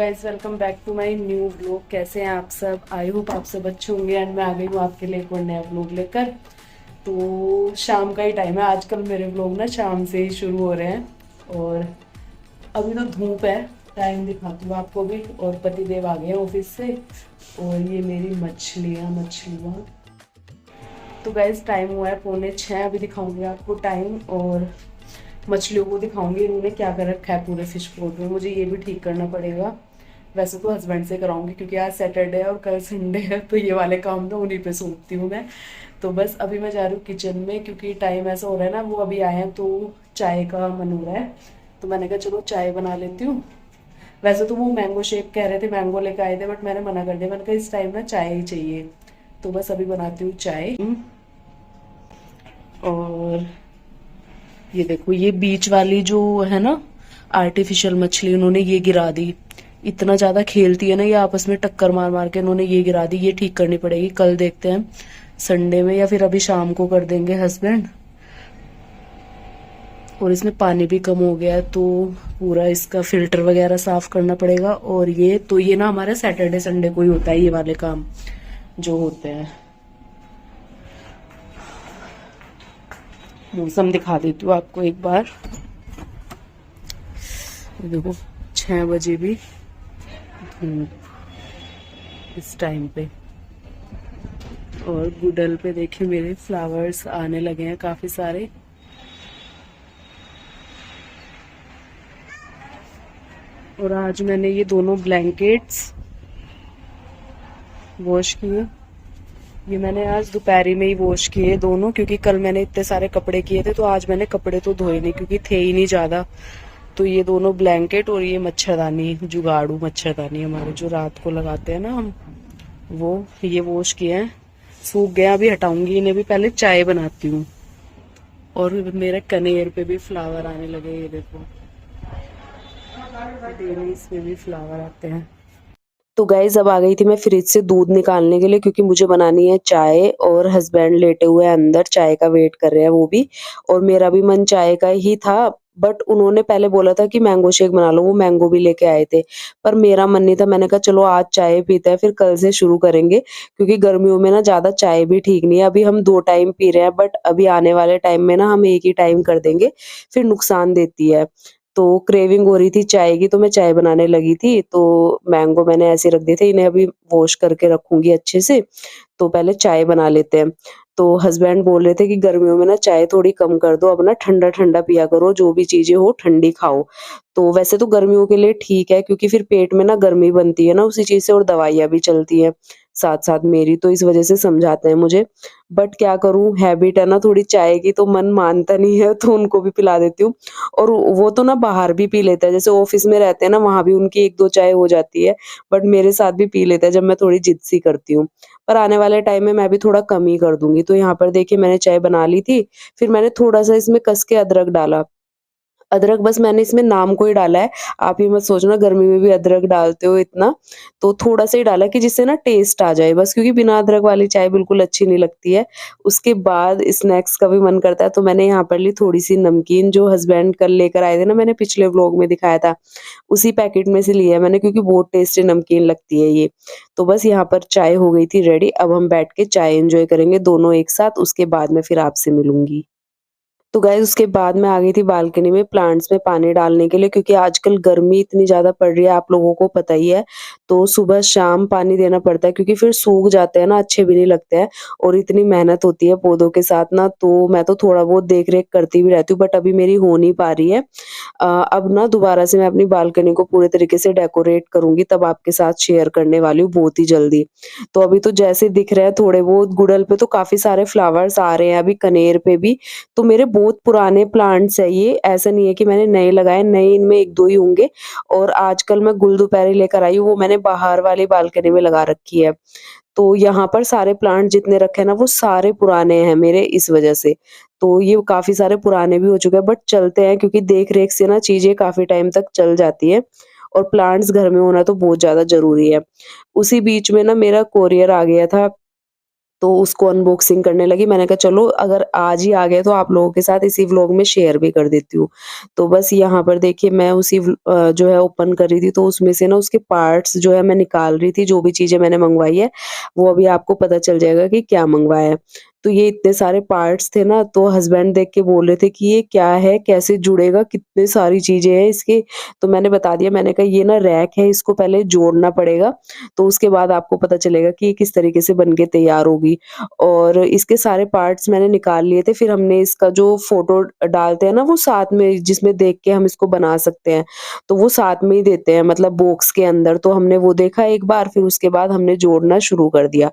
Guys welcome back to my new vlog. कैसे हैं आप सब? आई होप आप सब अच्छे होंगे। एंड मैं आ गई हूँ आपके लिए एक और नया व्लॉग लेकर। तो शाम का ही टाइम है, आजकल मेरे व्लॉग ना शाम से ही शुरू हो रहे हैं। और अभी तो धूप है। टाइम दिखाती हूँ आपको भी। और पतिदेव आ गए हैं ऑफिस से। और ये मेरी मछलियाँ। तो गाइज टाइम हुआ है 6:45। अभी दिखाऊंगी आपको टाइम। और मछलियों को दिखाऊंगी इन्होंने क्या कर रखा है पूरे फिश पोर्ट में। मुझे ये भी ठीक करना पड़ेगा। वैसे तो हस्बैंड से कराऊंगी क्योंकि आज सैटरडे है और कल संडे है, तो ये वाले काम ना उन्हीं पे सौंपती हूँ मैं। तो बस अभी मैं जा रही हूँ किचन में क्योंकि टाइम ऐसा हो रहा है ना, वो अभी आए हैं तो चाय का मन हो रहा है। तो मैंने कहा चलो चाय बना लेती हूँ। वैसे तो वो मैंगो शेक कह रहे थे, मैंगो लेकर आए थे, बट मैंने मना कर दिया। मैंने कहा इस टाइम ना चाय ही चाहिए। तो बस अभी बनाती हूँ चाय। और ये देखो, ये बीच वाली जो है ना आर्टिफिशियल मछली, उन्होंने ये गिरा दी। इतना ज्यादा खेलती है ना ये आपस में, टक्कर मार मार के इन्होंने ये गिरा दी। ये ठीक करनी पड़ेगी, कल देखते हैं संडे में या फिर अभी शाम को कर देंगे हस्बैंड। और इसमें पानी भी कम हो गया है तो पूरा इसका फिल्टर वगैरह साफ करना पड़ेगा। और ये ना हमारे सैटरडे संडे को ही होता है ये वाले काम जो होते हैं। मौसम दिखा देती हूँ आपको एक बार। ये देखो 6 बजे भी इस टाइम पे। और गूडल पे देखिए मेरे फ्लावर्स आने लगे हैं काफी सारे। और आज मैंने ये दोनों ब्लैंकेट्स वॉश किए। ये मैंने आज दोपहरी में ही वॉश किए दोनों, क्योंकि कल मैंने इतने सारे कपड़े किए थे तो आज मैंने कपड़े तो धोए नहीं क्योंकि थे ही नहीं ज्यादा। तो ये दोनों ब्लैंकेट और ये मच्छरदानी, जुगाड़ू मच्छरदानी हमारे जो रात को लगाते हैं ना हम, वो ये वॉश किए हैं। सूख गया, अभी हटाऊंगी इन्हें भी। पहले चाय बनाती हूँ। और मेरे कनेर पे भी फ्लावर आने लगे, ये देखो डेली इसमें भी फ्लावर आते हैं। तो गाइज अब आ गई थी मैं फ्रिज से दूध निकालने के लिए, क्योंकि मुझे बनानी है चाय। और हस्बैंड लेटे हुए हैं अंदर, चाय का वेट कर रहे हैं वो भी। और मेरा भी मन चाय का ही था, बट उन्होंने पहले बोला था कि मैंगो शेक बना लो, वो मैंगो भी लेके आए थे। पर मेरा मन नहीं था। मैंने कहा चलो आज चाय पीते हैं, फिर कल से शुरू करेंगे, क्योंकि गर्मियों में ना ज्यादा चाय भी ठीक नहीं है। अभी हम 2 टाइम पी रहे हैं, बट अभी आने वाले टाइम में ना हम एक ही टाइम कर देंगे, फिर नुकसान देती है। तो क्रेविंग हो रही थी चाय की, तो मैं चाय बनाने लगी थी। तो मैंगो मैंने ऐसे रख दिए थे, इन्हें अभी वॉश करके रखूंगी अच्छे से। तो पहले चाय बना लेते हैं। तो हस्बैंड बोल रहे थे कि गर्मियों में ना चाय थोड़ी कम कर दो, अब ना ठंडा ठंडा पिया करो, जो भी चीजें हो ठंडी खाओ। तो वैसे तो गर्मियों के लिए ठीक है, क्योंकि फिर पेट में ना गर्मी बनती है ना उसी चीज से, और दवाइयाँ भी चलती हैं साथ साथ मेरी, तो इस वजह से समझाते हैं मुझे। बट क्या करूं, हैबिट है ना थोड़ी चाय की, तो मन मानता नहीं है, तो उनको भी पिला देती हूँ। और वो तो ना बाहर भी पी लेता है, जैसे ऑफिस में रहते हैं ना, वहां भी उनकी 1-2 चाय हो जाती है। बट मेरे साथ भी पी लेता है जब मैं थोड़ी जिद सी करती हूँ। पर आने वाले टाइम में मैं भी थोड़ा कम ही कर दूंगी। तो यहाँ पर देखिए मैंने चाय बना ली थी। फिर मैंने थोड़ा सा इसमें कस के अदरक डाला। अदरक बस मैंने इसमें नाम को ही डाला है। आप ये मत सोचना गर्मी में भी अदरक डालते हो इतना। तो थोड़ा सा ही डाला कि जिससे ना टेस्ट आ जाए बस, क्योंकि बिना अदरक वाली चाय बिल्कुल अच्छी नहीं लगती है। उसके बाद स्नैक्स का भी मन करता है, तो मैंने यहाँ पर ली थोड़ी सी नमकीन, जो हस्बैंड कल लेकर आए थे ना, मैंने पिछले व्लॉग में दिखाया था। उसी पैकेट में से लिया है मैंने, क्योंकि बहुत टेस्टी नमकीन लगती है ये। तो बस यहाँ पर चाय हो गई थी रेडी। अब हम बैठ के चाय एंजॉय करेंगे दोनों एक साथ। उसके बाद में फिर आपसे मिलूंगी। तो गाइस उसके बाद मैं आ गई थी बालकनी में प्लांट्स में पानी डालने के लिए, क्योंकि आजकल गर्मी इतनी ज़्यादा पड़ रही है, आप लोगों को पता ही है। तो सुबह शाम पानी देना पड़ता है, क्योंकि फिर सूख जाते हैं ना, अच्छे भी नहीं लगते हैं। और इतनी मेहनत होती है पौधों के साथ ना, तो मैं तो थोड़ा बहुत देख रेख करती भी रहती हूँ, बट अभी मेरी हो नहीं पा रही है। अब ना दोबारा से मैं अपनी बालकनी को पूरे तरीके से डेकोरेट करूंगी, तब आपके साथ शेयर करने वाली हूँ बहुत ही जल्दी। तो अभी तो जैसे दिख रहे हैं थोड़े बहुत, गुड़हल पे तो काफी सारे फ्लावर्स आ रहे हैं, अभी कनेर पे भी। तो मेरे बहुत पुराने प्लांट्स है ये, ऐसा नहीं है कि मैंने नए लगाए, नए इनमें 1-2 ही होंगे। और आजकल मैं गुलदुपहरी लेकर आई हूँ, वो मैंने बाहर वाली बालकनी में लगा रखी है। तो यहाँ पर सारे प्लांट जितने रखे हैं ना, वो सारे पुराने हैं मेरे, इस वजह से। तो ये काफी सारे पुराने भी हो चुके हैं, बट चलते हैं, क्योंकि देख रेख से ना चीजें काफी टाइम तक चल जाती है। और प्लांट्स घर में होना तो बहुत ज्यादा जरूरी है। उसी बीच में ना मेरा कोरियर आ गया था तो उसको अनबॉक्सिंग करने लगी। मैंने कहा चलो अगर आज ही आ गए तो आप लोगों के साथ इसी व्लॉग में शेयर भी कर देती हूँ। तो बस यहाँ पर देखिए मैं उसी जो है ओपन कर रही थी, तो उसमें से ना उसके पार्ट्स जो है मैं निकाल रही थी, जो भी चीज़ें मैंने मँगवाई है, वो अभी आपको पता चल जाएगा कि क्या मँगवाया है। तो ये इतने सारे पार्ट्स थे ना, तो हस्बैंड देख के बोल रहे थे कि ये क्या है? कैसे जुड़ेगा? कितनी सारी चीज़ें हैं इसके। तो मैंने बता दिया, मैंने कहा ये ना रैक है, इसको पहले जोड़ना पड़ेगा, तो उसके बाद आपको पता चलेगा कि ये किस तरीके से बन के तैयार होगी। और इसके सारे पार्ट्स मैंने निकाल लिए थे, फिर हमने इसका जो फ़ोटो डालते हैं ना वो साथ में, जिसमें देख के हम इसको बना सकते हैं, तो वो साथ में ही देते हैं मतलब बॉक्स के अंदर। तो हमने वो देखा एक बार, फिर उसके बाद हमने जोड़ना शुरू कर दिया।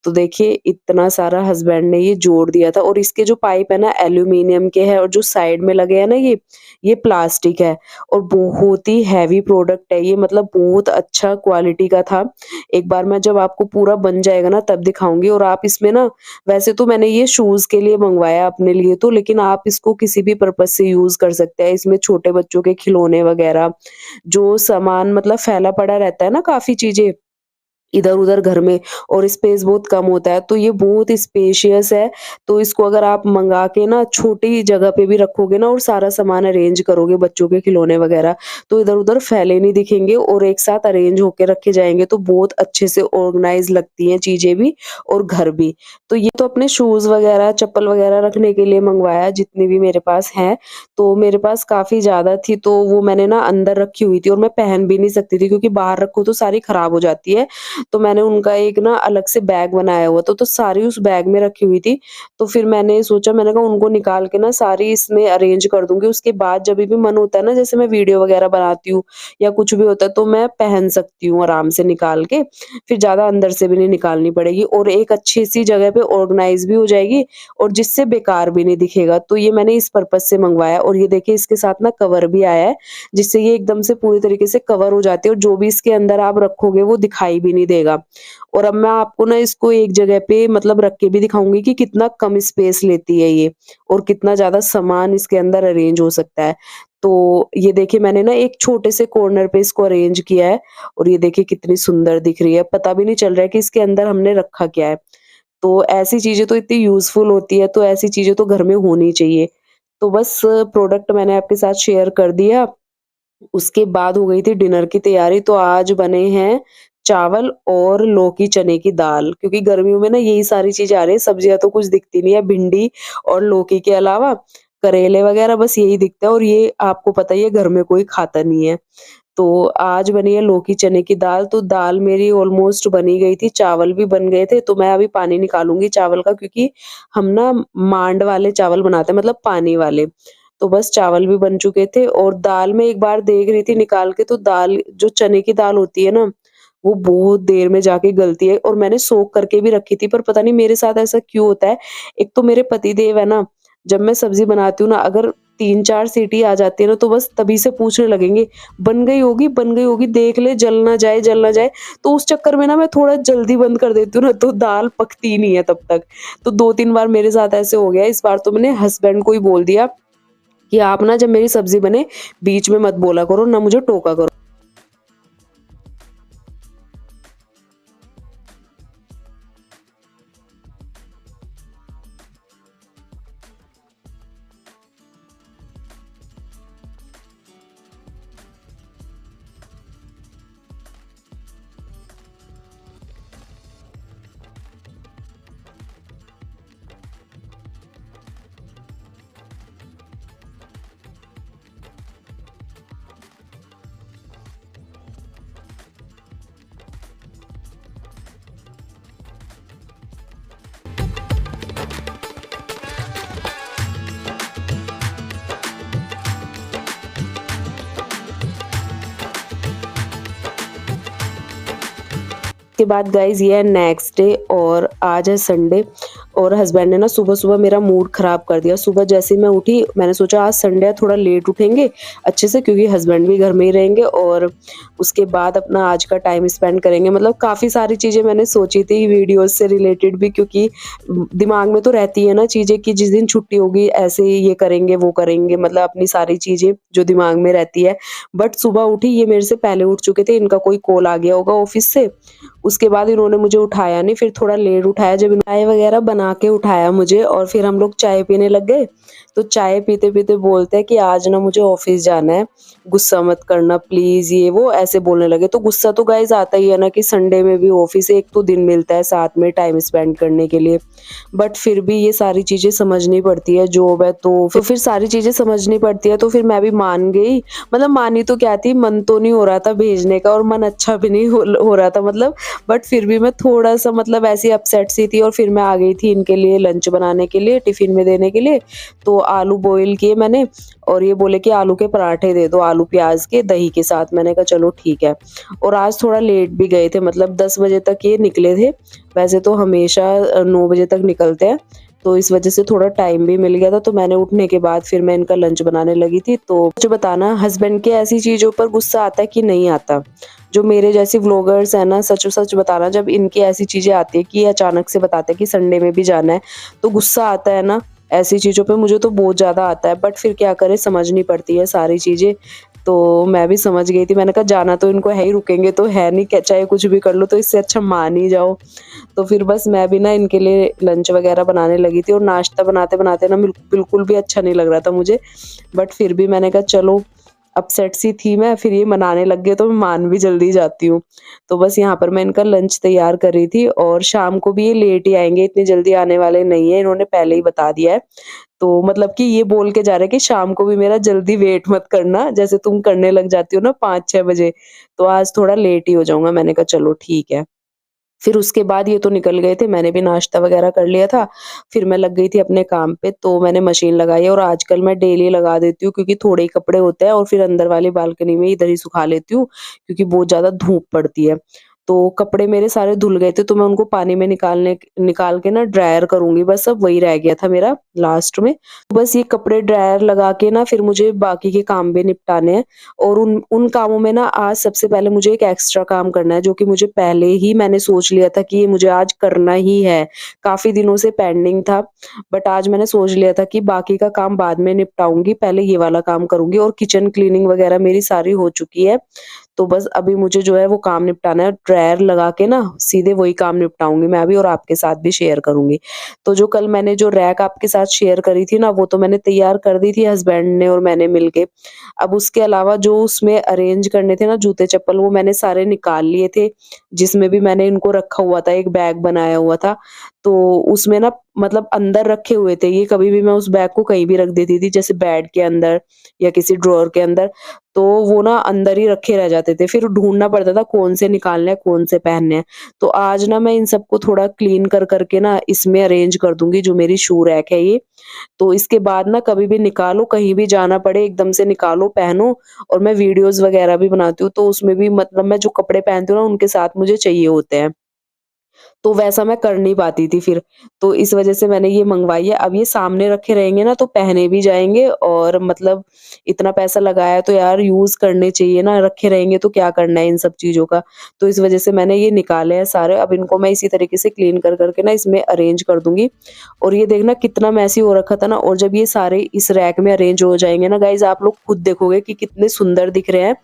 तो देखिए इतना सारा हस्बैंड ने ये जोड़ दिया था, और इसके जो पाइप है ना एल्यूमीनियम के हैं, और जो साइड में लगे हैं ना ये प्लास्टिक है, और बहुत ही हैवी प्रोडक्ट है ये, मतलब बहुत अच्छा क्वालिटी का था। एक बार मैं जब आपको पूरा बन जाएगा ना तब दिखाऊँगी। और आप इसमें ना, वैसे तो मैंने ये शूज़ के लिए मँगवाया अपने लिए तो, लेकिन आप इसको किसी भी पर्पज़ से यूज़ कर सकते हैं। इसमें छोटे बच्चों के खिलौने वग़ैरह, जो सामान मतलब फैला पड़ा रहता है ना काफ़ी चीज़ें, इधर-उधर घर में, और स्पेस बहुत कम होता है, तो ये बहुत स्पेशियस है। तो इसको अगर आप मँगा के ना छोटी जगह पे भी रखोगे ना, और सारा सामान अरेंज करोगे बच्चों के खिलौने वगैरह, तो इधर-उधर फैले नहीं दिखेंगे और एक साथ अरेंज होके रखे जाएँगे, तो बहुत अच्छे से ऑर्गनाइज़ लगती हैं चीज़ें भी और घर भी। तो ये तो अपने शूज़ वगैरह, चप्पल वगैरह रखने के लिए मँगवाया, जितनी भी मेरे पास हैं। तो मेरे पास काफ़ी ज़्यादा थी, तो वो मैंने ना अंदर रखी हुई थी, और मैं पहन भी नहीं सकती थी क्योंकि बाहर रखो तो सारी खराब हो जाती है। तो मैंने उनका एक ना अलग से बैग बनाया हुआ था, तो सारी उस बैग में रखी हुई थी। तो फिर मैंने सोचा, मैंने कहा उनको निकाल के ना सारी इसमें अरेंज कर दूँगी, उसके बाद जभी भी मन होता है ना, जैसे मैं वीडियो वगैरह बनाती हूँ या कुछ भी होता है, तो मैं पहन सकती हूँ आराम से निकाल के, फिर ज़्यादा अंदर से भी नहीं निकालनी पड़ेगी, और एक अच्छी-सी जगह पे ऑर्गनाइज़ भी हो जाएगी, और जिससे बेकार भी नहीं दिखेगा। तो ये मैंने इस पर्पज़ से मँगवाया, और ये देखिए इसके साथ ना कवर भी आया है, जिससे ये एकदम से पूरी तरीके से कवर हो जाती है, और जो भी इसके अंदर आप रखोगे वो दिखाई भी नहीं देगा। और अब मैं आपको ना इसको एक जगह पे मतलब रख के भी दिखाऊँगी कि कितना कम स्पेस लेती है ये, और कितना ज़्यादा सामान इसके अंदर अरेंज हो सकता है। तो ये देखिए मैंने ना एक छोटे से कॉर्नर पे इसको अरेंज किया है, और ये देखिए कितनी सुंदर दिख रही है, पता भी नहीं चल रहा है कि इसके अंदर हमने रखा क्या है। तो ऐसी चीज़ें तो इतनी यूज़फुल होती है, तो ऐसी चीज़ें तो घर में होनी चाहिए। तो बस प्रोडक्ट मैंने आपके साथ शेयर कर दिया। उसके बाद हो गई थी डिनर की तैयारी, तो आज बने हैं चावल और लौकी चने की दाल, क्योंकि गर्मियों में ना यही सारी चीज़ें आ रही है, सब्जियाँ तो कुछ दिखती नहीं है, भिंडी और लौकी के अलावा करेले वगैरह बस यही दिखता है, और ये आपको पता ही है घर में कोई खाता नहीं है। तो आज बनी है लौकी चने की दाल, तो दाल मेरी ऑलमोस्ट बन ही गई थी, चावल भी बन गए थे, तो मैं अभी पानी निकालूँगी चावल का, क्योंकि हम ना मांड वाले चावल बनाते हैं, मतलब पानी वाले। तो बस चावल भी बन चुके थे, और दाल मैं एक बार देख रही थी निकाल के, तो दाल जो चने की दाल होती है ना, वो बहुत देर में जाके गलती है, और मैंने सोक करके भी रखी थी, पर पता नहीं मेरे साथ ऐसा क्यों होता है। एक तो मेरे पतिदेव है ना, जब मैं सब्ज़ी बनाती हूँ ना, अगर 3-4 सीटी आ जाती है ना, तो बस तभी से पूछने लगेंगे, बन गई होगी, देख ले जल ना जाए, जल ना जाए। तो उस चक्कर में ना मैं थोड़ा जल्दी बंद कर देती हूँ ना, तो दाल पकती ही नहीं है तब तक। तो 2-3 बार मेरे साथ ऐसे हो गया, इस बार तो मैंने हस्बैंड को ही बोल दिया कि आप ना जब मेरी सब्ज़ी बने, बीच में मत बोला करो, ना मुझे टोका करो। के बाद गाइज़ ये है नेक्स्ट डे, और आज है संडे, और हस्बैंड ने ना सुबह-सुबह मेरा मूड ख़राब कर दिया। सुबह जैसे ही मैं उठी, मैंने सोचा आज संडे है, थोड़ा लेट उठेंगे अच्छे से, क्योंकि हस्बैंड भी घर में ही रहेंगे, और उसके बाद अपना आज का टाइम स्पेंड करेंगे। मतलब काफ़ी सारी चीज़ें मैंने सोची थी वीडियोज़ से रिलेटेड भी, क्योंकि दिमाग में तो रहती है ना चीज़ें कि जिस दिन छुट्टी होगी ऐसे ये करेंगे, वो करेंगे, मतलब अपनी सारी चीज़ें जो दिमाग में रहती है। बट सुबह उठी, ये मेरे से पहले उठ चुके थे, इनका कोई कॉल आ गया होगा ऑफ़िस से, उसके बाद इन्होंने मुझे उठाया नहीं, फिर थोड़ा लेट उठाया, जब चाय वगैरह बना के उठाया मुझे और फिर हम लोग चाय पीने लग गए। तो चाय पीते-पीते बोलते हैं कि आज ना मुझे ऑफ़िस जाना है, गुस्सा मत करना प्लीज़, ये वो ऐसे बोलने लगे। तो गुस्सा तो गाइज़ आता ही है ना कि संडे में भी ऑफ़िस, एक तो दिन मिलता है साथ में टाइम स्पेंड करने के लिए। बट फिर भी ये सारी चीज़ें समझनी पड़ती है, जॉब है तो फिर सारी चीज़ें समझनी पड़ती है, तो फिर मैं भी मान गई। मतलब मानी तो क्या थी, मन तो नहीं हो रहा था भेजने का और मन अच्छा भी नहीं हो रहा था मतलब, बट फिर भी मैं थोड़ा-सा मतलब ऐसी अपसेट सी थी और फिर मैं आ गई थी इनके लिए लंच बनाने के लिए, टिफ़िन में देने के लिए। तो आलू बॉयल किए मैंने और ये बोले कि आलू के पराठे दे दो, आलू प्याज़ के दही के साथ। मैंने कहा चलो ठीक है। और आज थोड़ा लेट भी गए थे, मतलब 10 बजे तक ये निकले थे। वैसे तो हमेशा 9 बजे तक निकलते हैं, तो इस वजह से थोड़ा टाइम भी मिल गया था। तो मैंने उठने के बाद फिर मैं इनका लंच बनाने लगी थी। तो मुझे बताना हस्बैंड के ऐसी चीज़ों पर गुस्सा आता है कि नहीं आता? जो मेरे जैसे व्लॉगर्स हैं ना, सच बताना, जब इनकी ऐसी चीज़ें आती है कि अचानक से बताते हैं कि संडे में भी जाना है, तो गुस्सा आता है ना, ऐसी चीज़ों पे मुझे तो बहुत ज़्यादा आता है। बट फिर क्या करें, समझनी पड़ती है सारी चीज़ें। तो मैं भी समझ गई थी, मैंने कहा जाना तो इनको है ही, रुकेंगे तो है नहीं, चाहे कुछ भी कर लो, तो इससे अच्छा मान ही जाओ। तो फिर बस मैं भी ना इनके लिए लंच वगैरह बनाने लगी थी और नाश्ता बनाते-बनाते ना बिल्कुल भी अच्छा नहीं लग रहा था मुझे। बट फिर भी मैंने कहा चलो, अपसेट सी थी मैं, फिर ये मनाने लग गए तो मैं मान भी जल्दी जाती हूँ। तो बस यहाँ पर मैं इनका लंच तैयार कर रही थी और शाम को भी ये लेट ही आएँगे, इतनी जल्दी आने वाले नहीं है, इन्होंने पहले ही बता दिया है। तो मतलब कि ये बोल के जा रहे हैं कि शाम को भी मेरा जल्दी वेट मत करना, जैसे तुम करने लग जाती हो ना 5-6 बजे, तो आज थोड़ा लेट ही हो जाऊँगा। मैंने कहा चलो ठीक है। फिर उसके बाद ये तो निकल गए थे, मैंने भी नाश्ता वगैरह कर लिया था, फिर मैं लग गई थी अपने काम पे, तो मैंने मशीन लगाई है और आजकल मैं डेली लगा देती हूँ क्योंकि थोड़े ही कपड़े होते हैं और फिर अंदर वाली बालकनी में इधर ही सुखा लेती हूँ क्योंकि बहुत ज़्यादा धूप पड़ती है। तो कपड़े मेरे सारे धुल गए थे, तो मैं उनको पानी में निकाल के ना ड्रायर करूँगी, बस अब वही रह गया था मेरा लास्ट में। बस ये कपड़े ड्रायर लगा के ना फिर मुझे बाकी के काम भी निपटाने हैं और उन उन कामों में ना आज सबसे पहले मुझे एक एक्स्ट्रा काम करना है, जो कि मुझे पहले ही मैंने सोच लिया था कि ये मुझे आज करना ही है। काफ़ी दिनों से पेंडिंग था, बट आज मैंने सोच लिया था कि बाकी का काम बाद में निपटाऊँगी, पहले ये वाला काम करूँगी और किचन क्लीनिंग वगैरह मेरी सारी हो चुकी है। तो बस अभी मुझे जो है वो काम निपटाना है, ड्रायर लगा के ना सीधे वही काम निपटाऊँगी मैं अभी और आपके साथ भी शेयर करूँगी। तो जो कल मैंने जो रैक आपके साथ शेयर करी थी ना, वो तो मैंने तैयार कर दी थी हस्बैंड ने और मैंने मिलके। अब उसके अलावा जो उसमें अरेंज करने थे ना जूते-चप्पल, वो मैंने सारे निकाल लिए थे, जिसमें भी मैंने इनको रखा हुआ था, एक बैग बनाया हुआ था। तो उसमें ना मतलब अंदर रखे हुए थे ये, कभी भी मैं उस बैग को कहीं भी रख देती थी, जैसे बेड के अंदर या किसी ड्रॉअर के अंदर, तो वो ना अंदर ही रखे रह जाते थे। फिर ढूँढना पड़ता था कौन से निकालने हैं, कौन से पहनने हैं। तो आज ना मैं इन सबको थोड़ा क्लीन कर के ना इसमें अरेंज कर दूँगी, जो मेरी शू रैक है ये। तो इसके बाद ना कभी भी निकालो, कहीं भी जाना पड़े एकदम से निकालो, पहनो। और मैं वीडियोज़ वगैरह भी बनाती हूँ, तो उसमें भी मतलब मैं जो कपड़े पहनती हूँ ना, उनके साथ मुझे चाहिए होते हैं। तो वैसा मैं कर नहीं पाती थी फिर, तो इस वज़ह से मैंने ये मँगवाई है। अब ये सामने रखे रहेंगे ना तो पहने भी जाएँगे और मतलब इतना पैसा लगाया है तो यार यूज़ करने चाहिए ना, रखे रहेंगे तो क्या करना है इन सब चीज़ों का। तो इस वज़ह से मैंने ये निकाले हैं सारे, अब इनको मैं इसी तरीके से क्लीन कर के ना इसमें अरेंज कर दूँगी। और ये देखना कितना मेसी हो रखा था ना, और जब ये सारे इस रैक में अरेंज हो जाएँगे ना गाइज़, आप लोग खुद देखोगे कि कितने सुंदर दिख रहे हैं,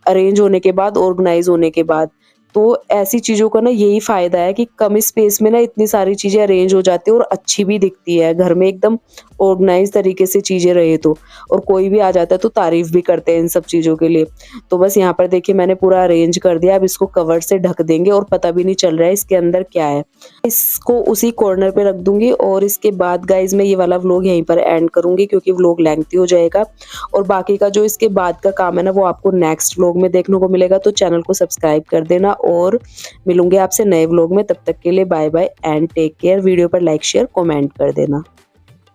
अरेंज होने के बाद, ऑर्गनाइज़ होने के बाद। तो ऐसी चीज़ों का ना यही फ़ायदा है कि कम स्पेस में ना इतनी सारी चीज़ें अरेंज हो जाती है और अच्छी भी दिखती है, घर में एकदम ऑर्गनाइज़ तरीके से चीज़ें रहे तो। और कोई भी आ जाता है तो तारीफ़ भी करते हैं इन सब चीज़ों के लिए। तो बस यहाँ पर देखिए मैंने पूरा अरेंज कर दिया, अब इसको कवर से ढक देंगे और पता भी नहीं चल रहा है इसके अंदर क्या है। इसको उसी कॉर्नर पे रख दूँगी और इसके बाद गाइज़ मैं ये वाला व्लॉग यहीं पर एंड करूँगी क्योंकि व्लॉग लेंथी हो जाएगा। और बाकी का जो इसके बाद का काम है ना, वो आपको नेक्स्ट व्लॉग में देखने को मिलेगा, तो चैनल को सब्सक्राइब कर देना और मिलूँगी आपसे नए व्लॉग में। तब तक के लिए bye bye and take care. Video पर लाइक, शेयर, कमेंट कर देना।